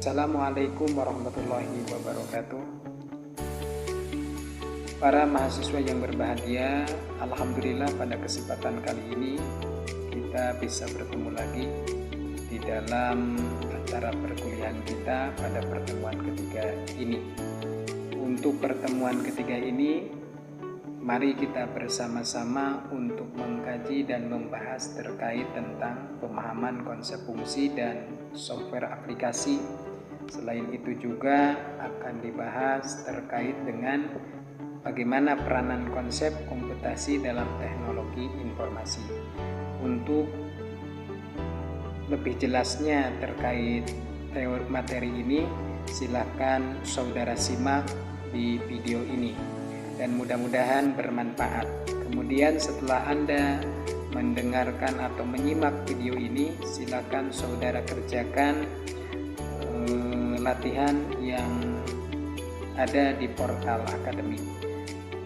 Assalamualaikum warahmatullahi wabarakatuh. Para mahasiswa yang berbahagia, alhamdulillah pada kesempatan kali ini kita bisa bertemu lagi di dalam acara perkuliahan kita pada pertemuan ketiga ini. Untuk pertemuan ketiga ini, mari kita bersama-sama untuk mengkaji dan membahas terkait tentang pemahaman konsep fungsi dan software aplikasi. Selain itu juga akan dibahas terkait dengan bagaimana peranan konsep komputasi dalam teknologi informasi. Untuk lebih jelasnya terkait teori materi ini, silakan saudara simak di video ini dan mudah-mudahan bermanfaat. Kemudian setelah Anda mendengarkan atau menyimak video ini, silakan saudara kerjakan latihan yang ada di portal akademik.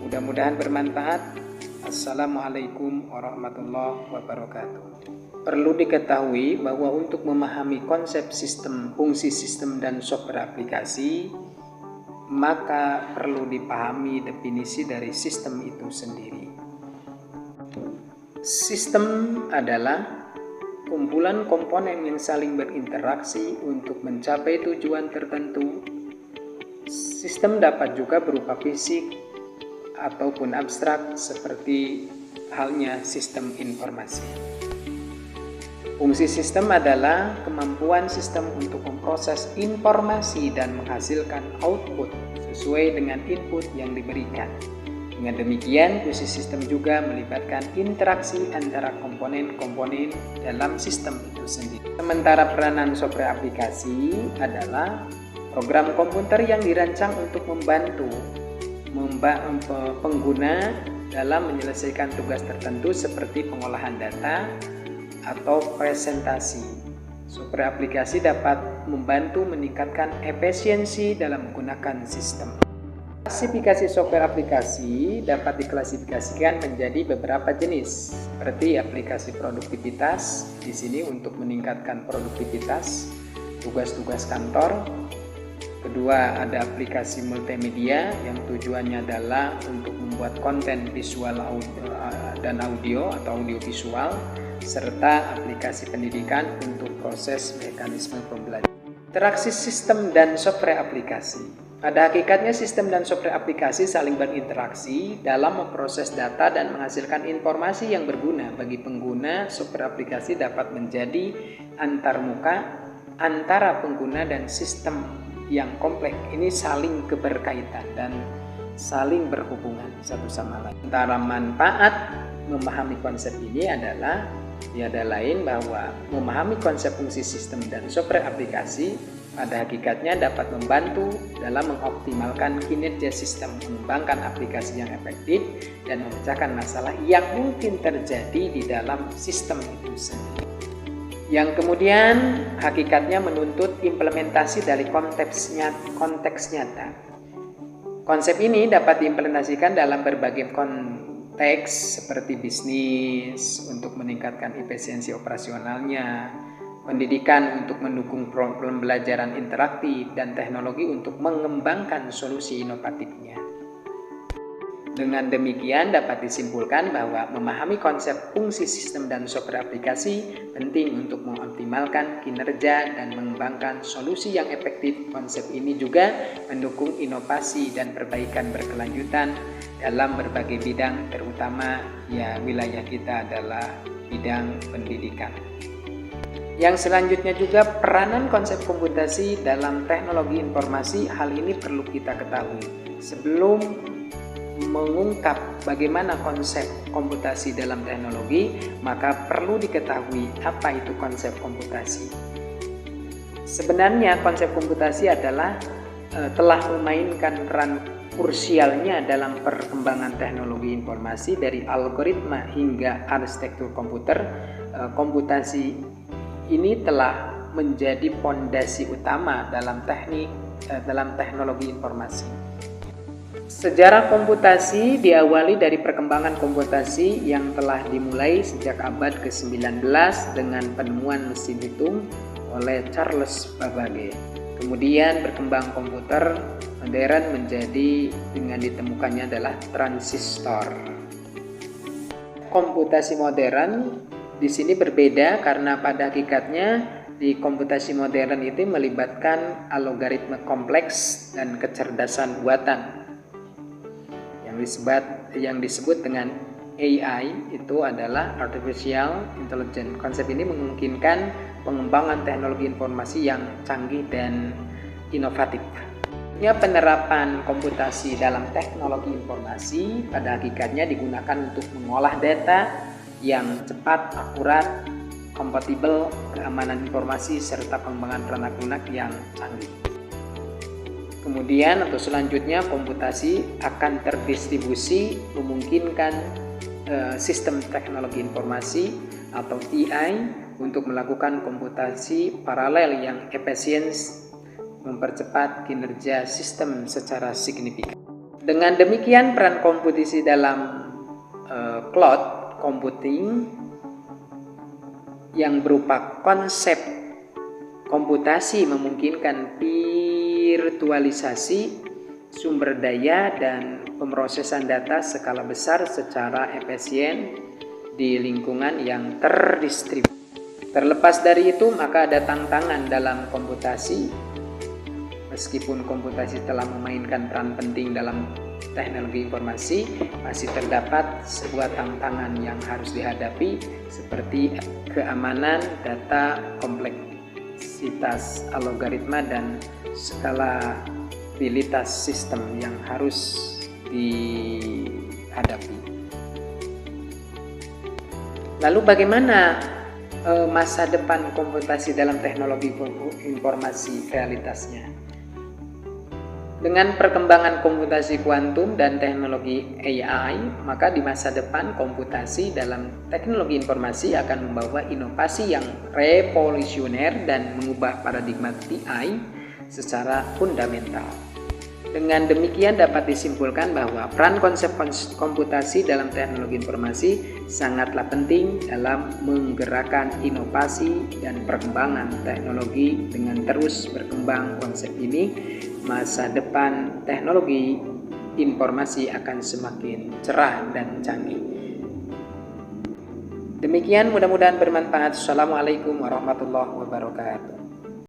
Mudah-mudahan bermanfaat. Assalamualaikum warahmatullahi wabarakatuh. Perlu diketahui bahwa untuk memahami konsep sistem, fungsi sistem dan software aplikasi, maka perlu dipahami definisi dari sistem itu sendiri. Sistem adalah kumpulan komponen yang saling berinteraksi untuk mencapai tujuan tertentu. Sistem dapat juga berupa fisik ataupun abstrak seperti halnya sistem informasi. Fungsi sistem adalah kemampuan sistem untuk memproses informasi dan menghasilkan output sesuai dengan input yang diberikan. Dengan demikian, fungsi sistem juga melibatkan interaksi antara komponen-komponen dalam sistem itu sendiri. Sementara peranan software aplikasi adalah program komputer yang dirancang untuk membantu pengguna dalam menyelesaikan tugas tertentu seperti pengolahan data atau presentasi. Software aplikasi dapat membantu meningkatkan efisiensi dalam menggunakan sistem. Klasifikasi software aplikasi dapat diklasifikasikan menjadi beberapa jenis, seperti aplikasi produktivitas, di sini untuk meningkatkan produktivitas tugas-tugas kantor. Kedua, ada aplikasi multimedia yang tujuannya adalah untuk membuat konten visual dan audio atau audiovisual, serta aplikasi pendidikan untuk proses mekanisme pembelajaran. Interaksi sistem dan software aplikasi. Pada hakikatnya sistem dan software aplikasi saling berinteraksi dalam memproses data dan menghasilkan informasi yang berguna bagi pengguna. Software aplikasi dapat menjadi antarmuka antara pengguna dan sistem yang kompleks. Ini saling keberkaitan dan saling berhubungan satu sama lain. Antara manfaat memahami konsep ini adalah tiada lain bahwa memahami konsep fungsi sistem dan software aplikasi pada hakikatnya dapat membantu dalam mengoptimalkan kinerja sistem, mengembangkan aplikasi yang efektif, dan memecahkan masalah yang mungkin terjadi di dalam sistem itu sendiri. Yang kemudian hakikatnya menuntut implementasi dari konteks nyata. Konsep ini dapat diimplementasikan dalam berbagai konteks seperti bisnis untuk meningkatkan efisiensi operasionalnya, pendidikan untuk mendukung pembelajaran interaktif, dan teknologi untuk mengembangkan solusi inovatifnya. Dengan demikian dapat disimpulkan bahwa memahami konsep fungsi sistem dan software aplikasi penting untuk mengoptimalkan kinerja dan mengembangkan solusi yang efektif. Konsep ini juga mendukung inovasi dan perbaikan berkelanjutan dalam berbagai bidang, terutama wilayah kita adalah bidang pendidikan. Yang selanjutnya juga peranan konsep komputasi dalam teknologi informasi. Hal ini perlu kita ketahui. Sebelum mengungkap bagaimana konsep komputasi dalam teknologi, maka perlu diketahui apa itu konsep komputasi. Sebenarnya konsep komputasi adalah telah memainkan peran krusialnya dalam perkembangan teknologi informasi dari algoritma hingga arsitektur komputer. Komputasi ini telah menjadi fondasi utama dalam teknologi informasi. Sejarah komputasi diawali dari perkembangan komputasi yang telah dimulai sejak abad ke-19 dengan penemuan mesin hitung oleh Charles Babbage. Kemudian berkembang komputer modern menjadi dengan ditemukannya adalah transistor. Komputasi modern di sini berbeda karena pada hakikatnya di komputasi modern itu melibatkan algoritma kompleks dan kecerdasan buatan. Yang disebut dengan AI itu adalah Artificial Intelligence. Konsep ini memungkinkan pengembangan teknologi informasi yang canggih dan inovatif. Penerapan komputasi dalam teknologi informasi pada hakikatnya digunakan untuk mengolah data yang cepat, akurat, kompatibel, keamanan informasi, serta pengembangan perangkat lunak yang canggih. Kemudian atau selanjutnya komputasi akan terdistribusi memungkinkan sistem teknologi informasi atau TI untuk melakukan komputasi paralel yang efisien, mempercepat kinerja sistem secara signifikan. Dengan demikian peran komputasi dalam cloud computing yang berupa konsep komputasi memungkinkan virtualisasi sumber daya dan pemrosesan data skala besar secara efisien di lingkungan yang terdistribusi. Terlepas dari itu, maka ada tantangan dalam komputasi. Meskipun komputasi telah memainkan peran penting dalam teknologi informasi, masih terdapat sebuah tantangan yang harus dihadapi seperti keamanan data, kompleksitas algoritma, dan skalabilitas sistem yang harus dihadapi. Lalu bagaimana masa depan komputasi dalam teknologi informasi realitasnya? Dengan perkembangan komputasi kuantum dan teknologi AI, maka di masa depan komputasi dalam teknologi informasi akan membawa inovasi yang revolusioner dan mengubah paradigma TI secara fundamental. Dengan demikian dapat disimpulkan bahwa peran konsep komputasi dalam teknologi informasi sangatlah penting dalam menggerakkan inovasi dan perkembangan teknologi. Dengan terus berkembang konsep ini, masa depan teknologi informasi akan semakin cerah dan canggih. Demikian, mudah-mudahan bermanfaat. Assalamualaikum warahmatullahi wabarakatuh.